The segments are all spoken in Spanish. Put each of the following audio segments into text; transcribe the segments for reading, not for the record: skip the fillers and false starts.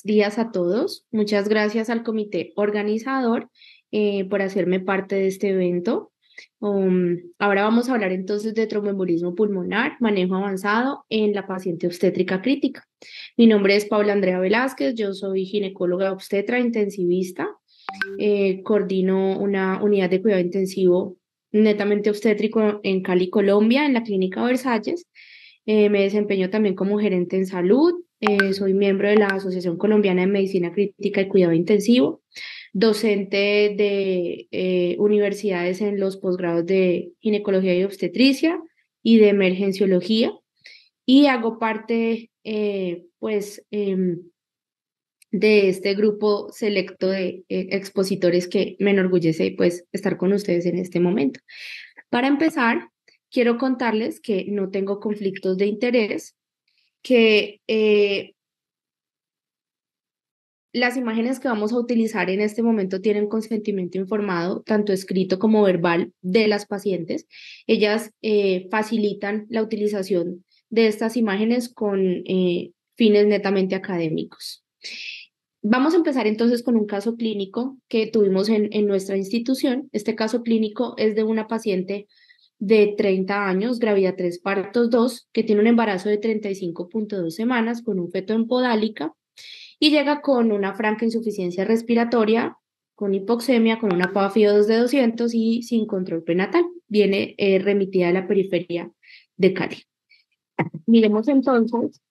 días a todos. Muchas gracias al comité organizador por hacerme parte de este evento. Ahora vamos a hablar entonces de tromboembolismo pulmonar, manejo avanzado en la paciente obstétrica crítica. Mi nombre es Paula Andrea Velázquez, yo soy ginecóloga obstetra intensivista, coordino una unidad de cuidado intensivo netamente obstétrico en Cali, Colombia, en la Clínica Versalles. Me desempeño también como gerente en salud. Soy miembro de la Asociación Colombiana de Medicina Crítica y Cuidado Intensivo, docente de universidades en los posgrados de ginecología y obstetricia y de emergenciología, y hago parte, de este grupo selecto de expositores que me enorgullece, pues, estar con ustedes en este momento. Para empezar, quiero contarles que no tengo conflictos de interés, que las imágenes que vamos a utilizar en este momento tienen consentimiento informado, tanto escrito como verbal, de las pacientes. Ellas facilitan la utilización de estas imágenes con fines netamente académicos. Vamos a empezar entonces con un caso clínico que tuvimos en nuestra institución. Este caso clínico es de una paciente de 30 años, gravidad 3 partos 2, que tiene un embarazo de 35,2 semanas con un feto en podálica y llega con una franca insuficiencia respiratoria, con hipoxemia, con una PAFI-2 de 200 y sin control prenatal. Viene remitida a la periferia de Cali. Miremos entonces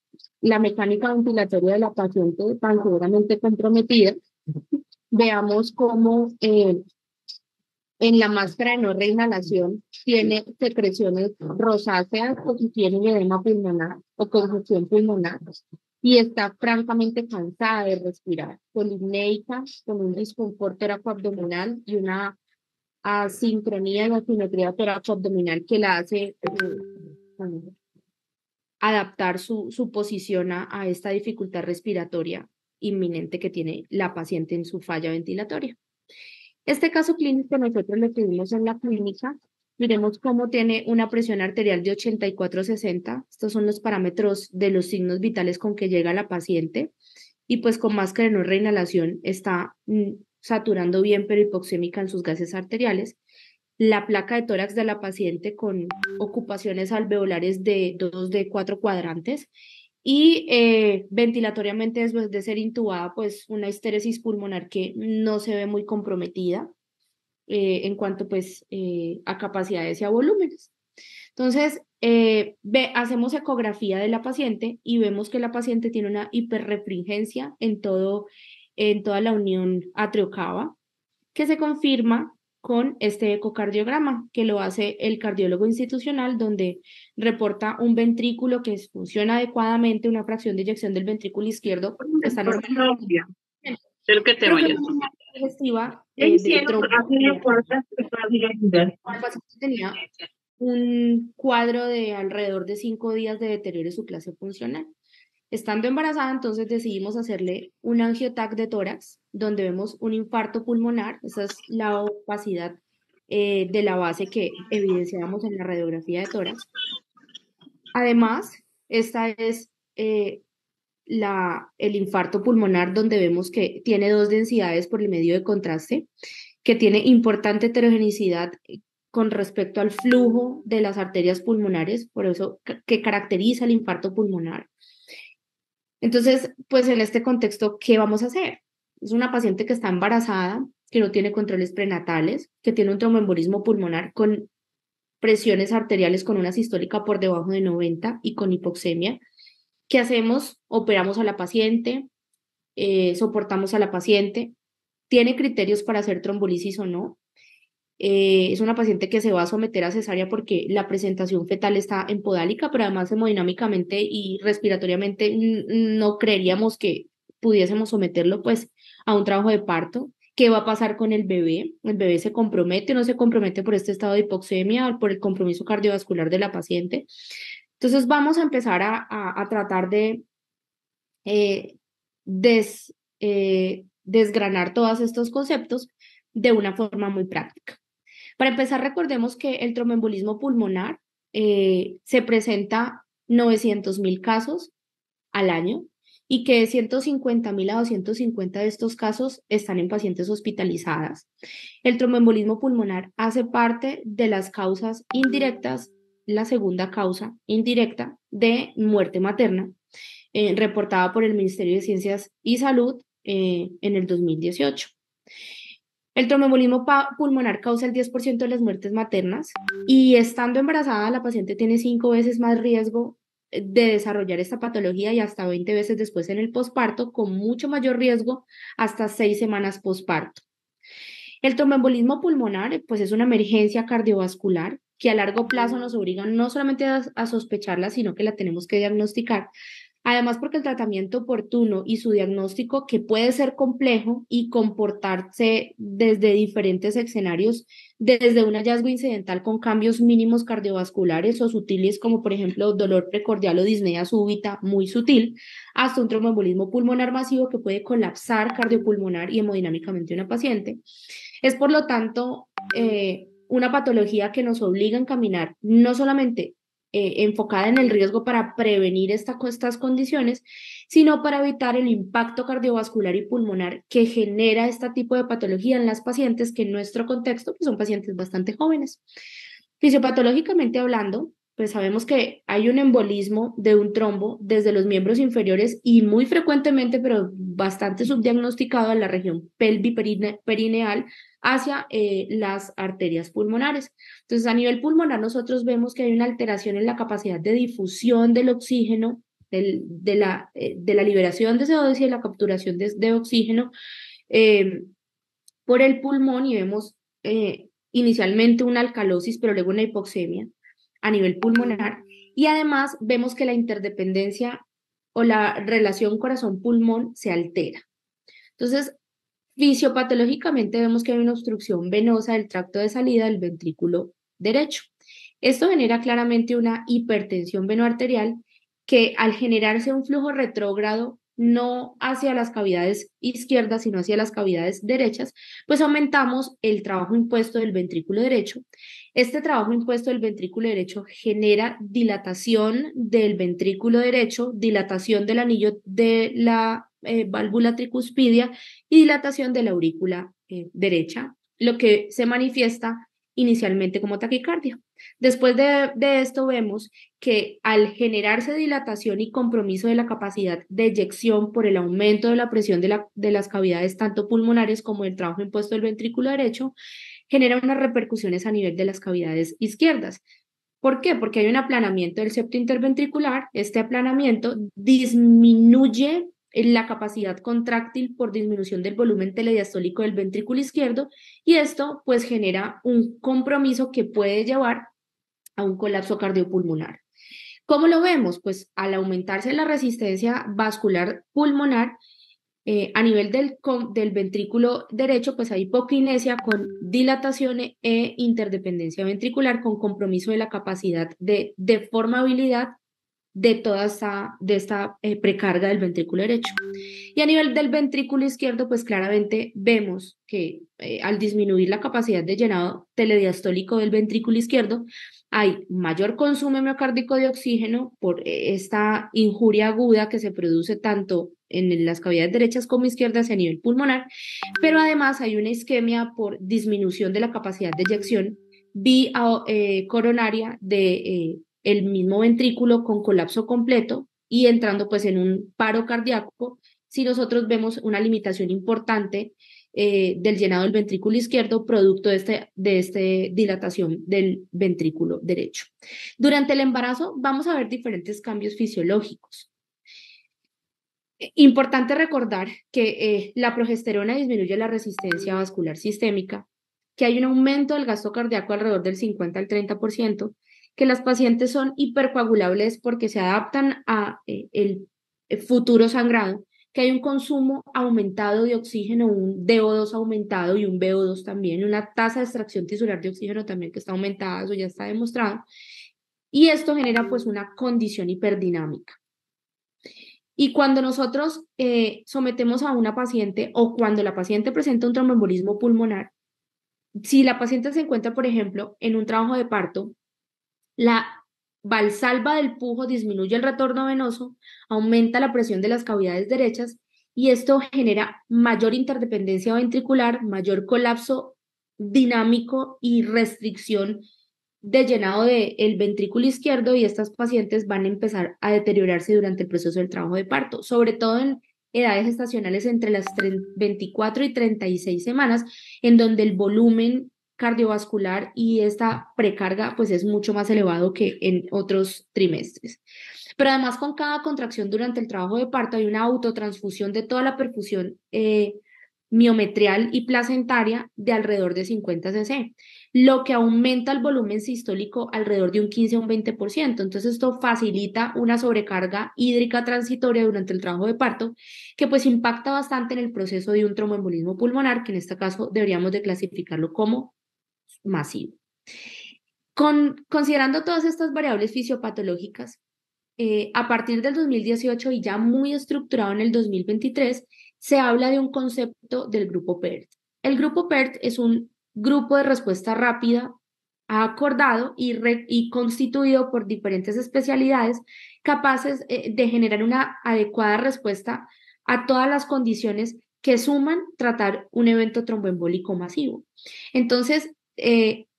la mecánica ventilatoria de la paciente tan severamente comprometida. Veamos cómo en la máscara de no reinhalación tiene secreciones rosáceas o si tiene edema pulmonar o congestión pulmonar y está francamente cansada de respirar, polisnéica, con un desconfort toracoabdominal y una asincronía en la simetría toracoabdominal que la hace adaptar su posición a esta dificultad respiratoria inminente que tiene la paciente en su falla ventilatoria. Este caso clínico nosotros lo tuvimos en la clínica. Miremos cómo tiene una presión arterial de 84/60. Estos son los parámetros de los signos vitales con que llega la paciente. Y pues con máscara de no reinhalación está saturando bien, pero hipoxémica en sus gases arteriales. La placa de tórax de la paciente con ocupaciones alveolares de 2 de 4 cuadrantes y ventilatoriamente después de ser intubada, pues una histéresis pulmonar que no se ve muy comprometida en cuanto pues a capacidades y a volúmenes. Entonces, hacemos ecografía de la paciente y vemos que la paciente tiene una hiperrefringencia en toda la unión atriocava, que se confirma con este ecocardiograma, que lo hace el cardiólogo institucional, donde reporta un ventrículo que funciona adecuadamente, una fracción de eyección del ventrículo izquierdo que está normal, Espero que te pero que vayas. no es una sugestiva ¿Qué de hicieron? trombo. Así no importa, que puedas ir a ayudar. La paciente tenía un cuadro de alrededor de 5 días de deterioro de su clase funcional. Estando embarazada, entonces decidimos hacerle un angiotac de tórax, donde vemos un infarto pulmonar. Esa es la opacidad de la base que evidenciamos en la radiografía de tórax. Además, esta es el infarto pulmonar, donde vemos que tiene dos densidades por el medio de contraste, que tiene importante heterogeneidad con respecto al flujo de las arterias pulmonares, por eso que caracteriza el infarto pulmonar. Entonces, pues en este contexto, ¿qué vamos a hacer? Es una paciente que está embarazada, que no tiene controles prenatales, que tiene un tromboembolismo pulmonar con presiones arteriales con una sistólica por debajo de 90 y con hipoxemia. ¿Qué hacemos? Operamos a la paciente, soportamos a la paciente. ¿Tiene criterios para hacer trombolisis o no? Es una paciente que se va a someter a cesárea porque la presentación fetal está en podálica, pero además hemodinámicamente y respiratoriamente no creeríamos que pudiésemos someterlo pues a un trabajo de parto. ¿Qué va a pasar con el bebé? ¿El bebé se compromete o no se compromete por este estado de hipoxemia o por el compromiso cardiovascular de la paciente? Entonces vamos a empezar a tratar de eh, des, desgranar todos estos conceptos de una forma muy práctica. Para empezar, recordemos que el tromboembolismo pulmonar se presenta 900,000 casos al año y que 150.000 a 250 de estos casos están en pacientes hospitalizadas. El tromboembolismo pulmonar hace parte de las causas indirectas, la segunda causa indirecta de muerte materna, reportada por el Ministerio de Ciencias y Salud en el 2018. El tromboembolismo pulmonar causa el 10% de las muertes maternas y estando embarazada la paciente tiene 5 veces más riesgo de desarrollar esta patología y hasta 20 veces después en el posparto, con mucho mayor riesgo hasta 6 semanas posparto. El tromboembolismo pulmonar, pues es una emergencia cardiovascular que a largo plazo nos obliga no solamente a sospecharla, sino que la tenemos que diagnosticar. Además, porque el tratamiento oportuno y su diagnóstico, que puede ser complejo y comportarse desde diferentes escenarios, desde un hallazgo incidental con cambios mínimos cardiovasculares o sutiles, como por ejemplo dolor precordial o disnea súbita muy sutil, hasta un tromboembolismo pulmonar masivo que puede colapsar cardiopulmonar y hemodinámicamente a una paciente. Es por lo tanto una patología que nos obliga a encaminar no solamente enfocada en el riesgo para prevenir estas condiciones, sino para evitar el impacto cardiovascular y pulmonar que genera este tipo de patología en las pacientes que en nuestro contexto pues, son pacientes bastante jóvenes. Fisiopatológicamente hablando, pues sabemos que hay un embolismo de un trombo desde los miembros inferiores y muy frecuentemente, pero bastante subdiagnosticado en la región pelviperineal hacia las arterias pulmonares. Entonces, a nivel pulmonar, nosotros vemos que hay una alteración en la capacidad de difusión del oxígeno, de la liberación de CO2 y de la capturación de oxígeno eh, por el pulmón y vemos inicialmente una alcalosis, pero luego una hipoxemia a nivel pulmonar. Y además vemos que la interdependencia o la relación corazón-pulmón se altera. Entonces, fisiopatológicamente vemos que hay una obstrucción venosa del tracto de salida del ventrículo derecho. Esto genera claramente una hipertensión venoarterial que al generarse un flujo retrógrado no hacia las cavidades izquierdas, sino hacia las cavidades derechas, pues aumentamos el trabajo impuesto del ventrículo derecho. Este trabajo impuesto del ventrículo derecho genera dilatación del ventrículo derecho, dilatación del anillo de la válvula tricuspidia y dilatación de la aurícula derecha, lo que se manifiesta inicialmente como taquicardia. Después de esto vemos que al generarse dilatación y compromiso de la capacidad de eyección por el aumento de la presión de las cavidades tanto pulmonares como el trabajo impuesto del ventrículo derecho, genera unas repercusiones a nivel de las cavidades izquierdas. ¿Por qué? Porque hay un aplanamiento del septo interventricular. Este aplanamiento disminuye la capacidad contráctil por disminución del volumen telediastólico del ventrículo izquierdo y esto pues genera un compromiso que puede llevar a un colapso cardiopulmonar. ¿Cómo lo vemos? Pues al aumentarse la resistencia vascular pulmonar, a nivel del ventrículo derecho, pues hay hipoquinesia con dilatación e interdependencia ventricular con compromiso de la capacidad de deformabilidad de toda esta precarga del ventrículo derecho. Y a nivel del ventrículo izquierdo, pues claramente vemos que al disminuir la capacidad de llenado telediastólico del ventrículo izquierdo, hay mayor consumo miocárdico de oxígeno por esta injuria aguda que se produce tanto en las cavidades derechas como izquierdas a nivel pulmonar, pero además hay una isquemia por disminución de la capacidad de eyección coronaria de el mismo ventrículo con colapso completo y entrando pues en un paro cardíaco si nosotros vemos una limitación importante del llenado del ventrículo izquierdo producto de esta dilatación del ventrículo derecho. Durante el embarazo vamos a ver diferentes cambios fisiológicos. Importante recordar que la progesterona disminuye la resistencia vascular sistémica, que hay un aumento del gasto cardíaco alrededor del 50 al 30%, que las pacientes son hipercoagulables porque se adaptan a el futuro sangrado, que hay un consumo aumentado de oxígeno, un DO2 aumentado y un VO2 también, una tasa de extracción tisular de oxígeno también que está aumentada, eso ya está demostrado, y esto genera pues una condición hiperdinámica. Y cuando nosotros sometemos a una paciente o cuando la paciente presenta un tromboembolismo pulmonar, si la paciente se encuentra, por ejemplo, en un trabajo de parto, la Valsalva del pujo disminuye el retorno venoso, aumenta la presión de las cavidades derechas y esto genera mayor interdependencia ventricular, mayor colapso dinámico y restricción de llenado del ventrículo izquierdo y estas pacientes van a empezar a deteriorarse durante el proceso del trabajo de parto, sobre todo en edades gestacionales entre las 24 y 36 semanas, en donde el volumen cardiovascular y esta precarga pues es mucho más elevado que en otros trimestres. Pero además con cada contracción durante el trabajo de parto hay una autotransfusión de toda la perfusión miometrial y placentaria de alrededor de 50 cc, lo que aumenta el volumen sistólico alrededor de un 15 a un 20%. Entonces esto facilita una sobrecarga hídrica transitoria durante el trabajo de parto que pues impacta bastante en el proceso de un tromboembolismo pulmonar, que en este caso deberíamos de clasificarlo como masivo. Considerando todas estas variables fisiopatológicas, a partir del 2018 y ya muy estructurado en el 2023, se habla de un concepto del grupo PERT. El grupo PERT es un grupo de respuesta rápida acordado y constituido por diferentes especialidades capaces de generar una adecuada respuesta a todas las condiciones que suman tratar un evento tromboembólico masivo. Entonces,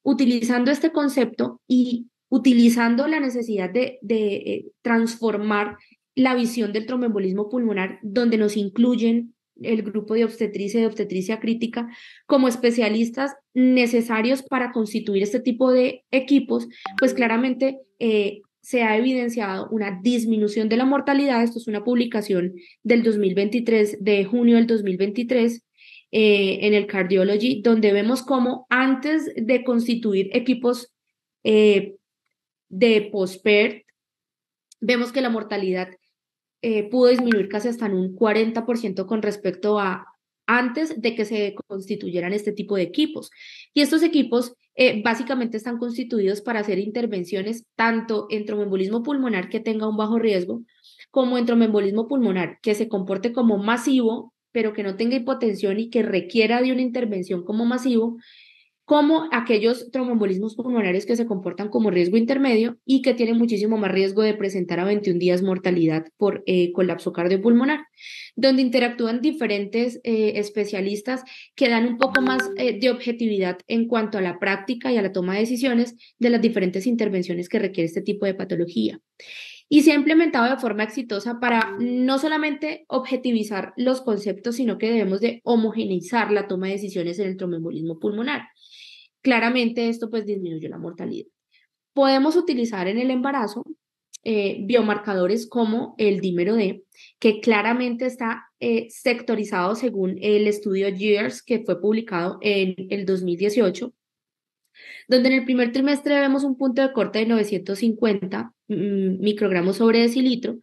utilizando este concepto y utilizando la necesidad de transformar la visión del tromboembolismo pulmonar, donde nos incluyen el grupo de obstetricia y de obstetricia crítica como especialistas necesarios para constituir este tipo de equipos, pues claramente se ha evidenciado una disminución de la mortalidad. Esto es una publicación del 2023, de junio del 2023, en el Cardiology, donde vemos cómo antes de constituir equipos de post-PERT, vemos que la mortalidad pudo disminuir casi hasta en un 40% con respecto a antes de que se constituyeran este tipo de equipos. Y estos equipos básicamente están constituidos para hacer intervenciones tanto en tromboembolismo pulmonar que tenga un bajo riesgo, como en tromboembolismo pulmonar que se comporte como masivo, pero que no tenga hipotensión y que requiera de una intervención como masivo, como aquellos tromboembolismos pulmonares que se comportan como riesgo intermedio y que tienen muchísimo más riesgo de presentar a 21 días mortalidad por colapso cardiopulmonar, donde interactúan diferentes especialistas que dan un poco más de objetividad en cuanto a la práctica y a la toma de decisiones de las diferentes intervenciones que requiere este tipo de patología. Y se ha implementado de forma exitosa para no solamente objetivizar los conceptos, sino que debemos de homogeneizar la toma de decisiones en el tromboembolismo pulmonar. Claramente esto pues disminuye la mortalidad. Podemos utilizar en el embarazo biomarcadores como el dímero D, que claramente está sectorizado según el estudio YEARS que fue publicado en el 2018, donde en el primer trimestre vemos un punto de corte de 950 microgramos sobre decilitro,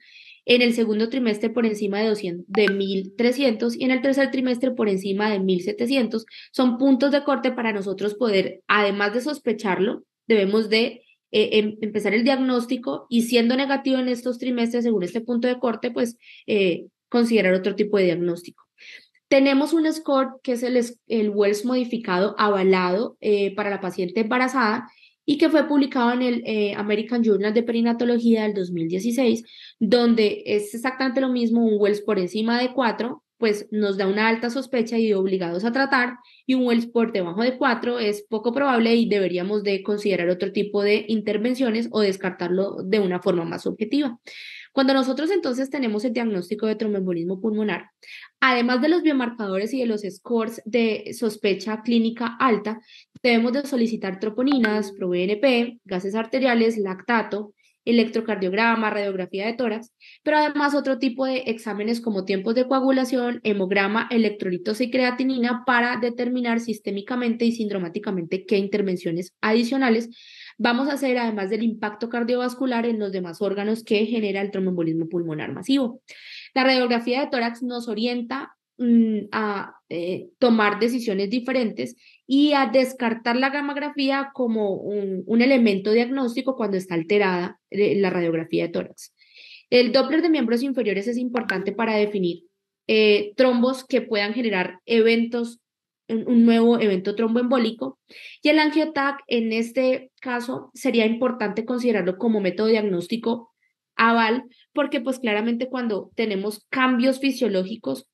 en el segundo trimestre por encima de 1.300 y en el tercer trimestre por encima de 1.700. Son puntos de corte para nosotros poder, además de sospecharlo, debemos de empezar el diagnóstico y siendo negativo en estos trimestres según este punto de corte, pues considerar otro tipo de diagnóstico. Tenemos un score que es el Wells modificado avalado para la paciente embarazada y que fue publicado en el American Journal de Perinatología del 2016, donde es exactamente lo mismo, un Wells por encima de 4, pues nos da una alta sospecha y obligados a tratar, y un Wells por debajo de 4 es poco probable y deberíamos de considerar otro tipo de intervenciones o descartarlo de una forma más objetiva. Cuando nosotros entonces tenemos el diagnóstico de tromboembolismo pulmonar, además de los biomarcadores y de los scores de sospecha clínica alta, debemos de solicitar troponinas, proBNP, gases arteriales, lactato, electrocardiograma, radiografía de tórax, pero además otro tipo de exámenes como tiempos de coagulación, hemograma, electrolitos y creatinina para determinar sistémicamente y sindromáticamente qué intervenciones adicionales vamos a hacer, además del impacto cardiovascular en los demás órganos que genera el tromboembolismo pulmonar masivo. La radiografía de tórax nos orienta a tomar decisiones diferentes y a descartar la gammagrafía como un elemento diagnóstico cuando está alterada la radiografía de tórax. El Doppler de miembros inferiores es importante para definir trombos que puedan generar eventos un nuevo evento tromboembólico. Y el angiotac, en este caso, sería importante considerarlo como método diagnóstico aval, porque pues claramente cuando tenemos cambios fisiológicos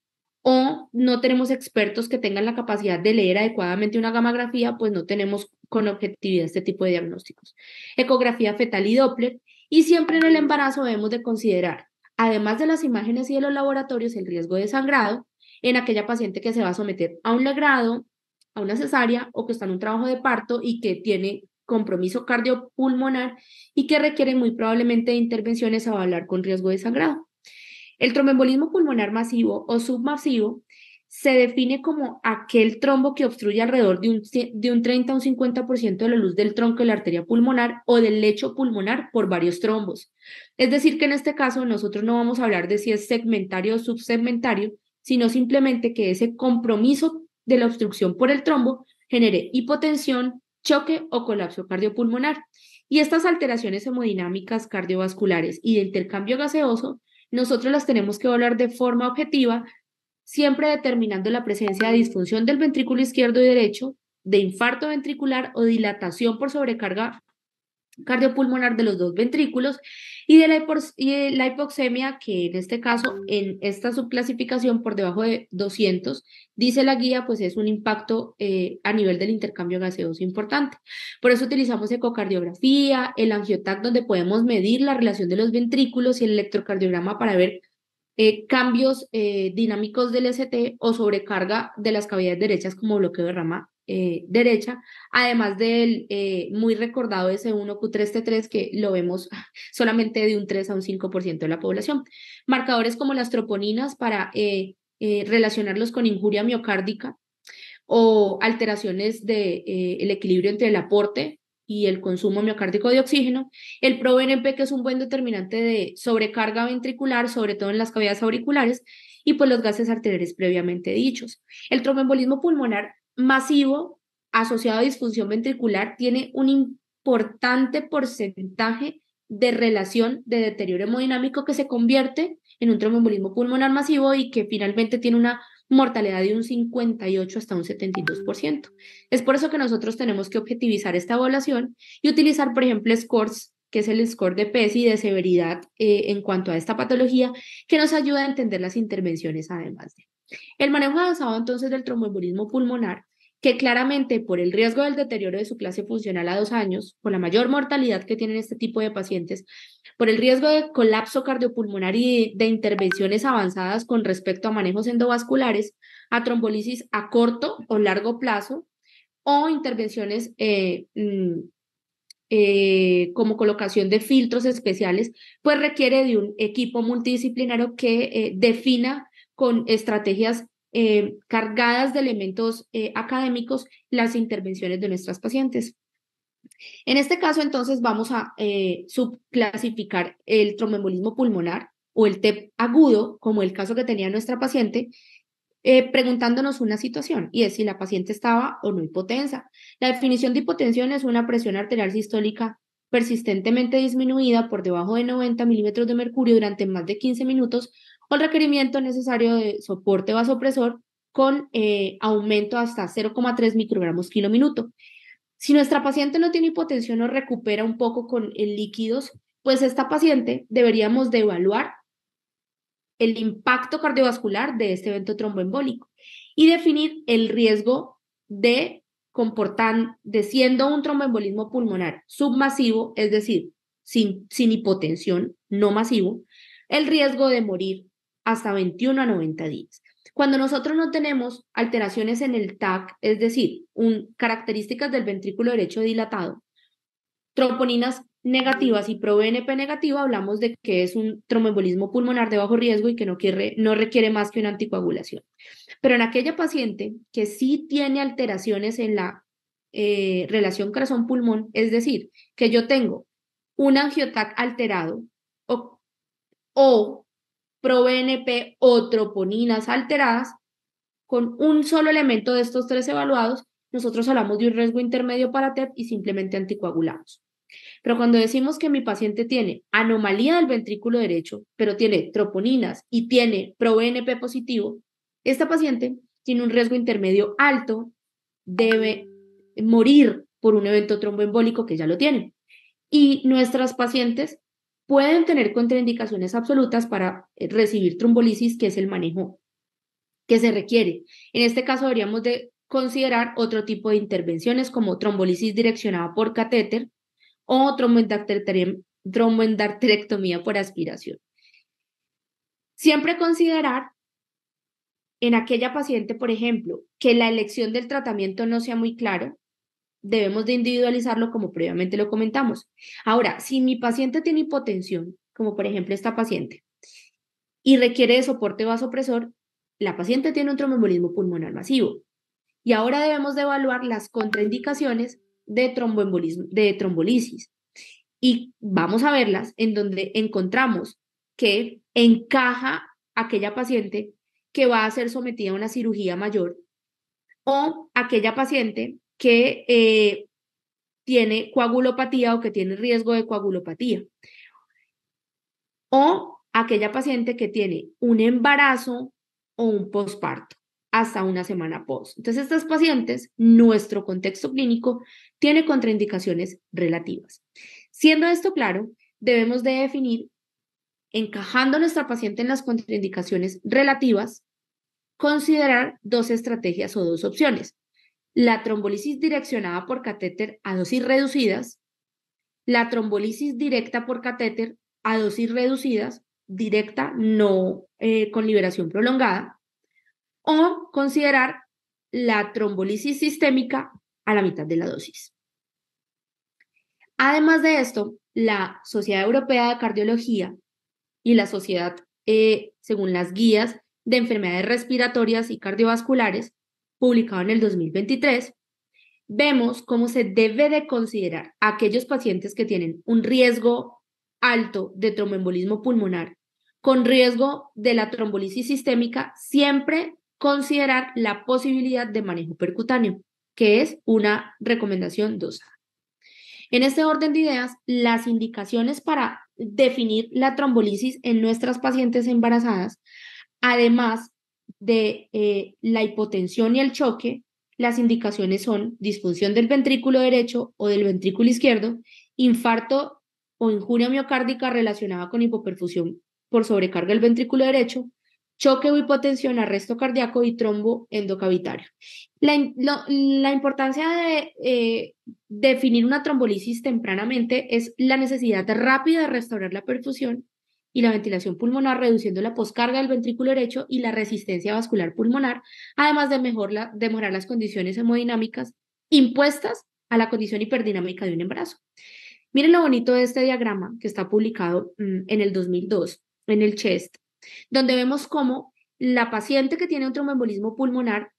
o no tenemos expertos que tengan la capacidad de leer adecuadamente una gamografía, pues no tenemos con objetividad este tipo de diagnósticos. Ecografía fetal y Doppler, y siempre en el embarazo debemos de considerar, además de las imágenes y de los laboratorios, el riesgo de sangrado en aquella paciente que se va a someter a un legrado, a una cesárea o que está en un trabajo de parto y que tiene compromiso cardiopulmonar y que requiere muy probablemente de intervenciones a hablar con riesgo de sangrado. El tromboembolismo pulmonar masivo o submasivo se define como aquel trombo que obstruye alrededor de un 30 a un 50% de la luz del tronco de la arteria pulmonar o del lecho pulmonar por varios trombos. Es decir, que en este caso nosotros no vamos a hablar de si es segmentario o subsegmentario, sino simplemente que ese compromiso de la obstrucción por el trombo genere hipotensión, choque o colapso cardiopulmonar. Y estas alteraciones hemodinámicas cardiovasculares y de intercambio gaseoso nosotros las tenemos que evaluar de forma objetiva, siempre determinando la presencia de disfunción del ventrículo izquierdo y derecho, de infarto ventricular o dilatación por sobrecarga cardiopulmonar de los dos ventrículos y de la hipoxemia, que en este caso, en esta subclasificación por debajo de 200, dice la guía, pues es un impacto a nivel del intercambio gaseoso importante. Por eso utilizamos ecocardiografía, el angiotac, donde podemos medir la relación de los ventrículos y el electrocardiograma para ver cambios dinámicos del ST o sobrecarga de las cavidades derechas como bloqueo de rama derecha, además del muy recordado S1Q3T3 que lo vemos solamente de un 3 a un 5% de la población. Marcadores como las troponinas para relacionarlos con injuria miocárdica o alteraciones de, el equilibrio entre el aporte y el consumo miocárdico de oxígeno, el ProBNP, que es un buen determinante de sobrecarga ventricular, sobre todo en las cavidades auriculares, y pues los gases arteriales previamente dichos. El tromboembolismo pulmonar masivo asociado a disfunción ventricular tiene un importante porcentaje de relación de deterioro hemodinámico que se convierte en un tromboembolismo pulmonar masivo y que finalmente tiene una mortalidad de un 58 hasta un 72%. Es por eso que nosotros tenemos que objetivizar esta evaluación y utilizar, por ejemplo, scores, que es el score de PESI de severidad en cuanto a esta patología, que nos ayuda a entender las intervenciones además de. El manejo avanzado entonces del tromboembolismo pulmonar, que claramente por el riesgo del deterioro de su clase funcional a 2 años, por la mayor mortalidad que tienen este tipo de pacientes, por el riesgo de colapso cardiopulmonar y de intervenciones avanzadas con respecto a manejos endovasculares, a trombolisis a corto o largo plazo, o intervenciones como colocación de filtros especiales, pues requiere de un equipo multidisciplinario que defina con estrategias cargadas de elementos académicos las intervenciones de nuestras pacientes. En este caso, entonces, vamos a subclasificar el tromboembolismo pulmonar o el TEP agudo, como el caso que tenía nuestra paciente, preguntándonos una situación, y es si la paciente estaba o no hipotensa. La definición de hipotensión es una presión arterial sistólica persistentemente disminuida por debajo de 90 milímetros de mercurio durante más de 15 minutos o el requerimiento necesario de soporte vasopresor con aumento hasta 0,3 microgramos kilo minuto. Si nuestra paciente no tiene hipotensión o recupera un poco con líquidos, pues esta paciente deberíamos de evaluar el impacto cardiovascular de este evento tromboembólico y definir el riesgo de de siendo un tromboembolismo pulmonar submasivo, es decir, sin hipotensión, no masivo, el riesgo de morir hasta 21 a 90 días. Cuando nosotros no tenemos alteraciones en el TAC, es decir, características del ventrículo derecho dilatado, troponinas negativas y ProBNP negativa, hablamos de que es un tromboembolismo pulmonar de bajo riesgo y que no requiere más que una anticoagulación. Pero en aquella paciente que sí tiene alteraciones en la relación corazón-pulmón, es decir, que yo tengo un angiotac alterado o ProBNP o troponinas alteradas, con un solo elemento de estos tres evaluados, nosotros hablamos de un riesgo intermedio para TEP y simplemente anticoagulamos. Pero cuando decimos que mi paciente tiene anomalía del ventrículo derecho, pero tiene troponinas y tiene ProBNP positivo, esta paciente tiene un riesgo intermedio alto, debe morir por un evento tromboembólico que ya lo tiene. Y nuestras pacientes pueden tener contraindicaciones absolutas para recibir trombolisis, que es el manejo que se requiere. En este caso deberíamos de considerar otro tipo de intervenciones como trombolisis direccionada por catéter o tromboendarterectomía por aspiración. Siempre considerar en aquella paciente, por ejemplo, que la elección del tratamiento no sea muy claro, debemos de individualizarlo como previamente lo comentamos. Ahora, si mi paciente tiene hipotensión, como por ejemplo esta paciente, y requiere de soporte vasopresor, la paciente tiene un tromboembolismo pulmonar masivo. Y ahora debemos de evaluar las contraindicaciones de tromboembolismo, de trombolisis. Y vamos a verlas en donde encontramos que encaja aquella paciente que va a ser sometida a una cirugía mayor o aquella paciente que tiene coagulopatía o que tiene riesgo de coagulopatía o aquella paciente que tiene un embarazo o un posparto hasta una semana post. Entonces, estas pacientes, nuestro contexto clínico tiene contraindicaciones relativas. Siendo esto claro, debemos de definir, encajando nuestra paciente en las contraindicaciones relativas, considerar dos estrategias o dos opciones. La trombolisis direccionada por catéter a dosis reducidas, la trombolisis directa por catéter a dosis reducidas, directa, no con liberación prolongada, o considerar la trombolisis sistémica a la mitad de la dosis. Además de esto, la Sociedad Europea de Cardiología y la Sociedad, según las guías de enfermedades respiratorias y cardiovasculares, publicado en el 2023, vemos cómo se debe de considerar a aquellos pacientes que tienen un riesgo alto de tromboembolismo pulmonar con riesgo de la trombolisis sistémica, siempre considerar la posibilidad de manejo percutáneo, que es una recomendación 2A. En este orden de ideas, las indicaciones para definir la trombolisis en nuestras pacientes embarazadas, además de la hipotensión y el choque, las indicaciones son disfunción del ventrículo derecho o del ventrículo izquierdo, infarto o injuria miocárdica relacionada con hipoperfusión por sobrecarga del ventrículo derecho, choque o hipotensión, arresto cardíaco y trombo endocavitario. La importancia de definir una trombolisis tempranamente es la necesidad rápida de restaurar la perfusión y la ventilación pulmonar, reduciendo la poscarga del ventrículo derecho y la resistencia vascular pulmonar, además de mejorar las condiciones hemodinámicas impuestas a la condición hiperdinámica de un embarazo. Miren lo bonito de este diagrama que está publicado en el 2002 en el CHEST, donde vemos cómo la paciente que tiene un tromboembolismo pulmonar,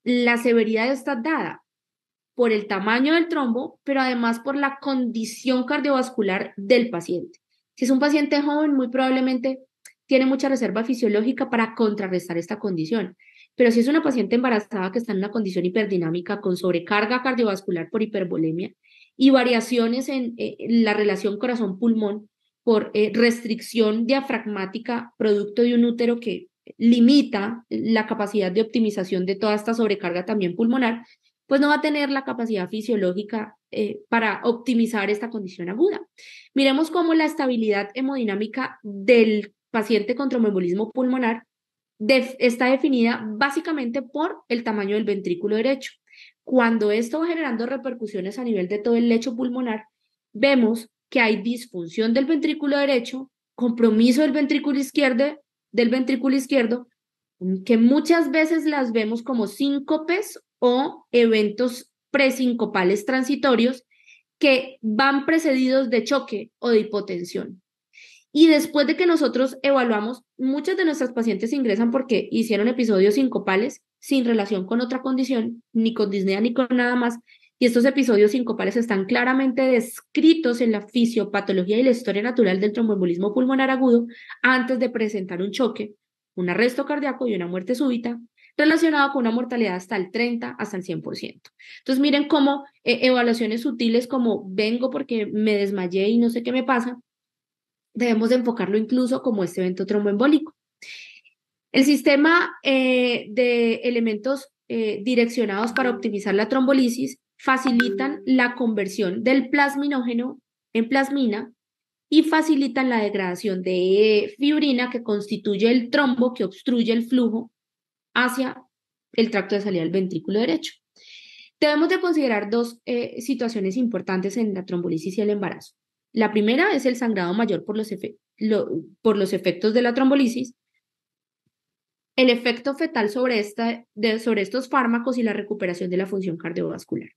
la severidad está dada por el tamaño del trombo, pero además por la condición cardiovascular del paciente. Si es un paciente joven, muy probablemente tiene mucha reserva fisiológica para contrarrestar esta condición. Pero si es una paciente embarazada que está en una condición hiperdinámica con sobrecarga cardiovascular por hipervolemia y variaciones en la relación corazón-pulmón por restricción diafragmática producto de un útero que limita la capacidad de optimización de toda esta sobrecarga también pulmonar, pues no va a tener la capacidad fisiológica para optimizar esta condición aguda. Miremos cómo la estabilidad hemodinámica del paciente con tromboembolismo pulmonar está definida básicamente por el tamaño del ventrículo derecho. Cuando esto va generando repercusiones a nivel de todo el lecho pulmonar, vemos que hay disfunción del ventrículo derecho, compromiso del ventrículo izquierdo, que muchas veces las vemos como síncopes o eventos presincopales transitorios que van precedidos de choque o de hipotensión. Y después de que nosotros evaluamos, muchas de nuestras pacientes ingresan porque hicieron episodios sincopales sin relación con otra condición, ni con disnea ni con nada más. Y estos episodios sincopales están claramente descritos en la fisiopatología y la historia natural del tromboembolismo pulmonar agudo antes de presentar un choque, un arresto cardíaco y una muerte súbita relacionado con una mortalidad hasta el 30, hasta el 100%. Entonces miren cómo evaluaciones sutiles como vengo porque me desmayé y no sé qué me pasa, debemos de enfocarlo incluso como este evento tromboembólico. El sistema de elementos direccionados para optimizar la trombolisis facilitan la conversión del plasminógeno en plasmina y facilitan la degradación de fibrina que constituye el trombo que obstruye el flujo hacia el tracto de salida del ventrículo derecho. Debemos de considerar dos situaciones importantes en la trombolisis y el embarazo. La primera es el sangrado mayor por los efectos de la trombolisis, el efecto fetal sobre estos fármacos y la recuperación de la función cardiovascular.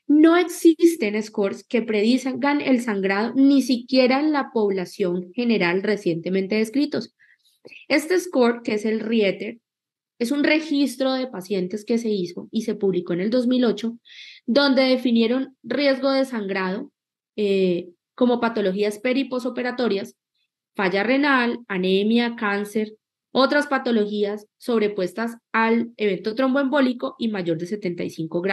No existen scores que predigan el sangrado ni siquiera en la población general recientemente descritos. Este score, que es el Rieter, es un registro de pacientes que se hizo y se publicó en el 2008, donde definieron riesgo de sangrado como patologías periposoperatorias, falla renal, anemia, cáncer, otras patologías sobrepuestas al evento tromboembólico y mayor de 75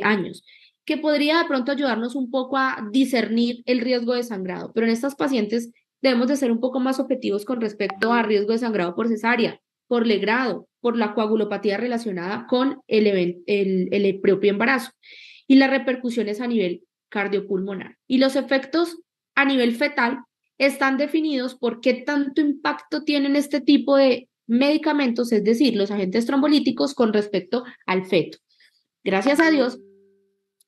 años, que podría de pronto ayudarnos un poco a discernir el riesgo de sangrado, pero en estas pacientes debemos de ser un poco más objetivos con respecto a riesgo de sangrado por cesárea, por legrado, por la coagulopatía relacionada con el propio embarazo y las repercusiones a nivel cardiopulmonar. Y los efectos a nivel fetal están definidos por qué tanto impacto tienen este tipo de medicamentos, es decir, los agentes trombolíticos con respecto al feto. Gracias a Dios,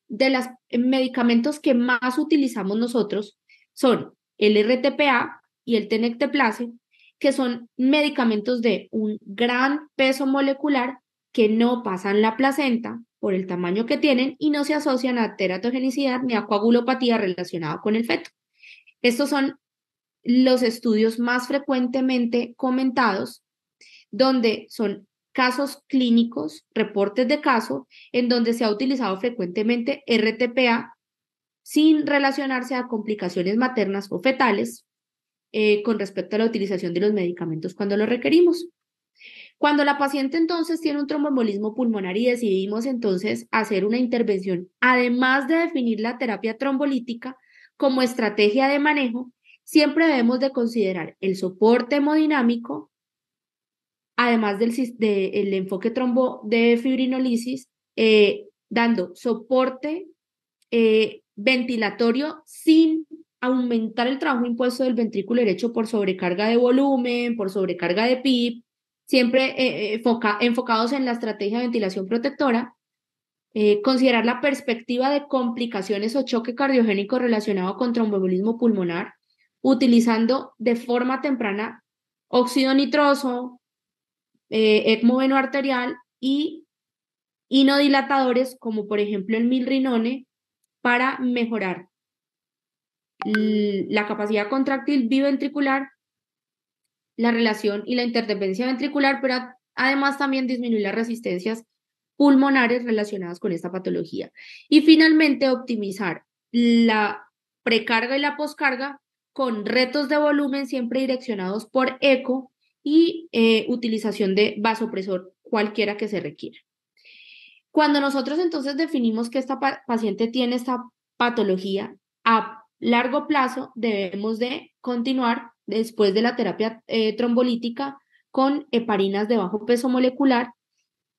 de los medicamentos que más utilizamos nosotros son el RTPA y el tenecteplase, que son medicamentos de un gran peso molecular que no pasan la placenta por el tamaño que tienen y no se asocian a teratogenicidad ni a coagulopatía relacionada con el feto. Estos son los estudios más frecuentemente comentados, donde son casos clínicos, reportes de caso, en donde se ha utilizado frecuentemente RTPA sin relacionarse a complicaciones maternas o fetales con respecto a la utilización de los medicamentos cuando lo requerimos. Cuando la paciente entonces tiene un tromboembolismo pulmonar y decidimos entonces hacer una intervención, además de definir la terapia trombolítica como estrategia de manejo, siempre debemos de considerar el soporte hemodinámico, además del enfoque trombo de fibrinolisis, dando soporte ventilatorio sin aumentar el trabajo impuesto del ventrículo derecho por sobrecarga de volumen, por sobrecarga de PIB, siempre enfocados en la estrategia de ventilación protectora, considerar la perspectiva de complicaciones o choque cardiogénico relacionado con tromboembolismo pulmonar, utilizando de forma temprana óxido nitroso, ECMO venoarterial y inodilatadores como por ejemplo el milrinone para mejorar la capacidad contráctil biventricular, la relación y la interdependencia ventricular, pero además también disminuir las resistencias pulmonares relacionadas con esta patología. Y finalmente optimizar la precarga y la poscarga con retos de volumen siempre direccionados por eco y utilización de vasopresor cualquiera que se requiera. Cuando nosotros entonces definimos que esta paciente tiene esta patología, a largo plazo debemos de continuar después de la terapia trombolítica con heparinas de bajo peso molecular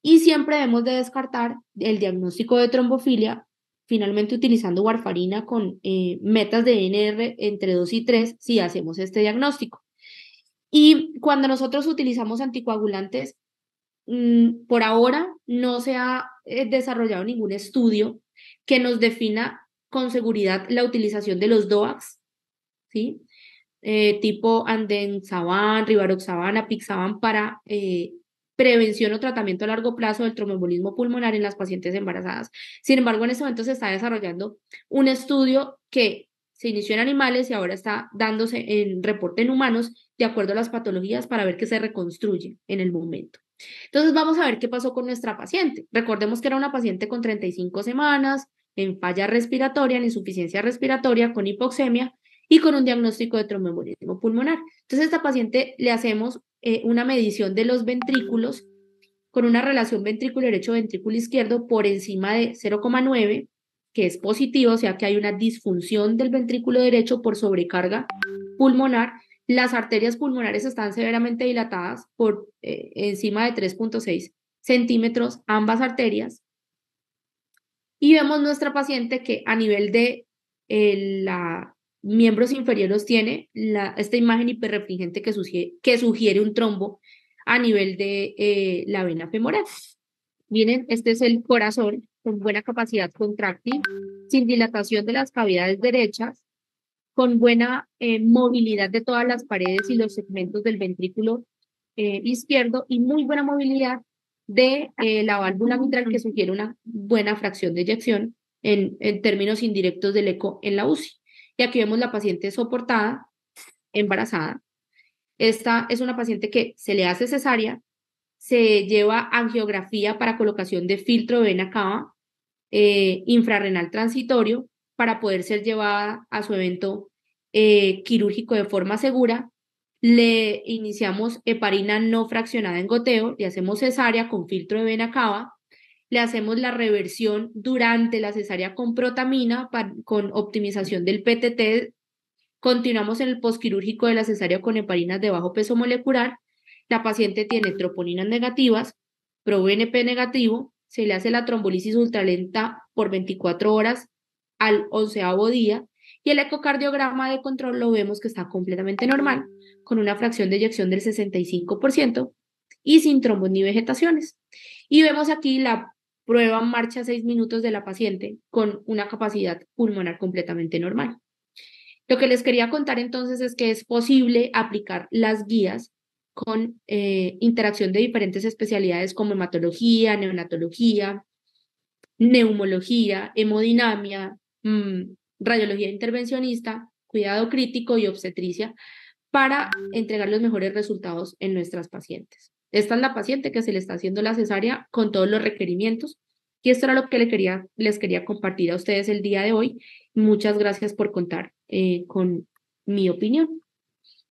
y siempre debemos de descartar el diagnóstico de trombofilia, finalmente utilizando warfarina con metas de NR entre 2 y 3 si hacemos este diagnóstico. Y cuando nosotros utilizamos anticoagulantes, por ahora no se ha desarrollado ningún estudio que nos defina con seguridad la utilización de los DOACs, ¿sí? Tipo Andenzaban, Rivaroxaban, Apixaban para prevención o tratamiento a largo plazo del tromboembolismo pulmonar en las pacientes embarazadas. Sin embargo, en este momento se está desarrollando un estudio que se inició en animales y ahora está dándose en reporte en humanos de acuerdo a las patologías para ver qué se reconstruye en el momento. Entonces vamos a ver qué pasó con nuestra paciente. Recordemos que era una paciente con 35 semanas, en falla respiratoria, en insuficiencia respiratoria, con hipoxemia y con un diagnóstico de tromboembolismo pulmonar. Entonces a esta paciente le hacemos una medición de los ventrículos con una relación ventrículo derecho-ventrículo izquierdo por encima de 0,9, que es positivo, o sea que hay una disfunción del ventrículo derecho por sobrecarga pulmonar, Las arterias pulmonares están severamente dilatadas por encima de 3,6 centímetros ambas arterias. Y vemos nuestra paciente que a nivel de la miembros inferiores tiene esta imagen hiperrefringente que sugiere un trombo a nivel de la vena femoral. Miren, este es el corazón con buena capacidad contráctil, sin dilatación de las cavidades derechas, con buena movilidad de todas las paredes y los segmentos del ventrículo izquierdo y muy buena movilidad de la válvula mitral que sugiere una buena fracción de eyección en términos indirectos del eco en la UCI. Y aquí vemos la paciente soportada, embarazada. Esta es una paciente que se le hace cesárea, se lleva angiografía para colocación de filtro de vena cava infrarrenal transitorio para poder ser llevada a su evento quirúrgico de forma segura. Le iniciamos heparina no fraccionada en goteo, le hacemos cesárea con filtro de vena cava, le hacemos la reversión durante la cesárea con protamina con optimización del PTT. Continuamos en el posquirúrgico de la cesárea con heparinas de bajo peso molecular. La paciente tiene troponinas negativas, pro-BNP negativo, se le hace la trombolisis ultralenta por 24 horas al 11º día y el ecocardiograma de control lo vemos que está completamente normal, con una fracción de eyección del 65% y sin trombos ni vegetaciones. Y vemos aquí la prueba en marcha 6 minutos de la paciente con una capacidad pulmonar completamente normal. Lo que les quería contar entonces es que es posible aplicar las guías con interacción de diferentes especialidades como hematología, neonatología, neumología, hemodinamia, radiología intervencionista, cuidado crítico y obstetricia para entregar los mejores resultados en nuestras pacientes. Esta es la paciente que se le está haciendo la cesárea con todos los requerimientos y esto era lo que les quería compartir a ustedes el día de hoy. Muchas gracias por contar con mi opinión.